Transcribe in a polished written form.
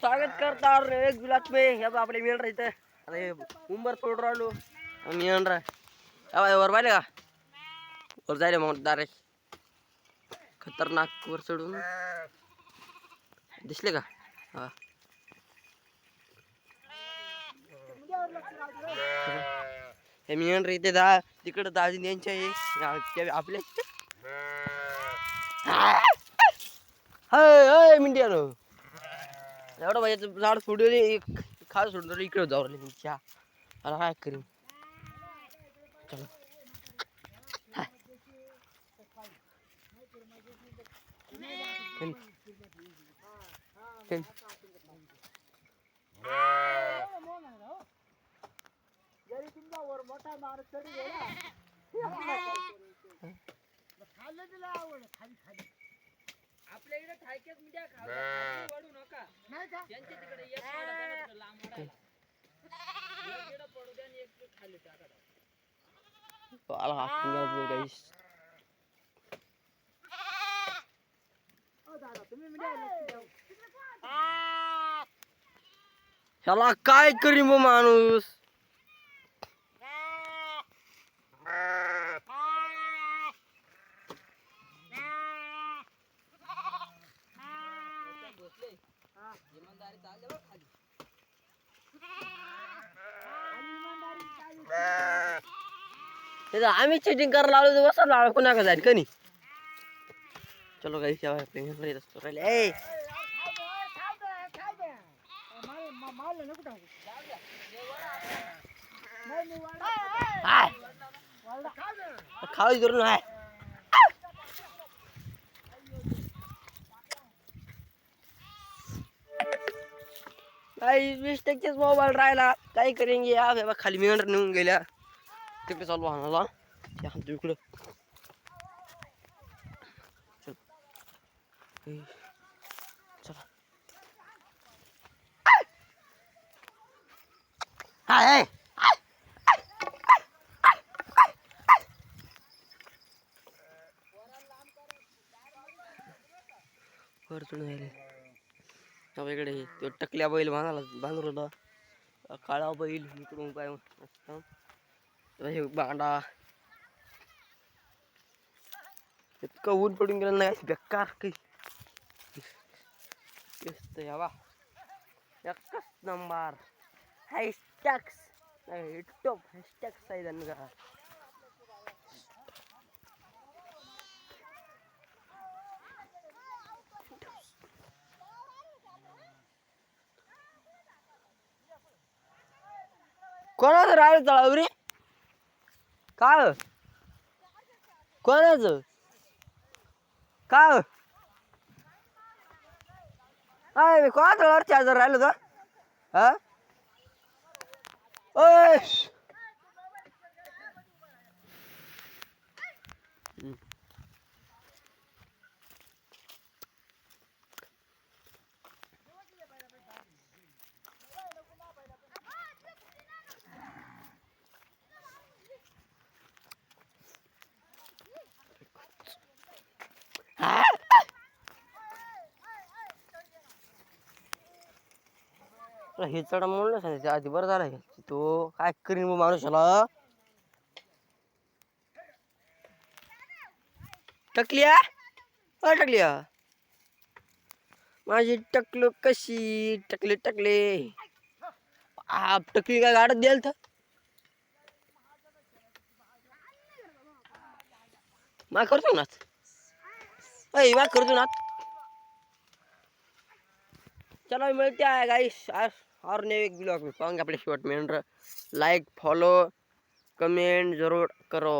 स्वागत करता एक गुलाब में अब आपले मिळ राहते अरे उंबर सोड राहिलो मी येणार आहे वर पाहिले का वर जायले मग डायरेक्ट खतरनाक वर चढून दिसले का हा हे मी येणार इथे दा तिकडे दाजी यांच्या आहे आपले हाय मिंडियानो एवढं माझ्या झाड सोडले खास सोडलं इकडे जाऊ राहिले चहा आता काय करीन चलो आपल्या इकडे थायक्यात मिठ्या खाऊ पडू नका नाही का त्यांच्या तिकडे एक पडा लांब एक पडू द्या आणि एक खाली टाका गाइस दादा तुम्ही मिठ्या ह्याला काय करीन बो माणूस आम्ही चीटिंग करायला लावलो तर बसा लावलं कोणा का जाईल कनी चलो काही येत असतो राहिले ए खाऊ करून आहे काही 20% मोबाईल राहिला काही करेंगे या खाली मिळणार नेऊन गेल्या तिकडे चालू आणायला इकडं चला हाय वर चढून आले इकडे तो टकल्या बैल बांधला होता काळा बैल इकडून काय हे बांडा इतकं ऊन पडून गेलं नाही बेकार काही यावा एकच नंबर हॅशटॅग्स टॉप हॅशटॅग्स आहे त्यांना कोणाचं राहिलं तळावरी काय कोणाचं काय मी कोणा तळावर चार्जर राहिलो तर हा ओय हे चढा म्हणून सांगितलं आधी बरं झालं तो काय करीन मग माणूसाला टकल्या टकल्या माझी टकलो कशी टकले टकले टकली काय गाडत द्याल तर मा करतो ना मा करतो ना चलो मिलते हैं गाइस और नए एक ब्लॉग में पाऊंगे अपने शॉर्ट में लाइक फॉलो कमेंट जरूर करो।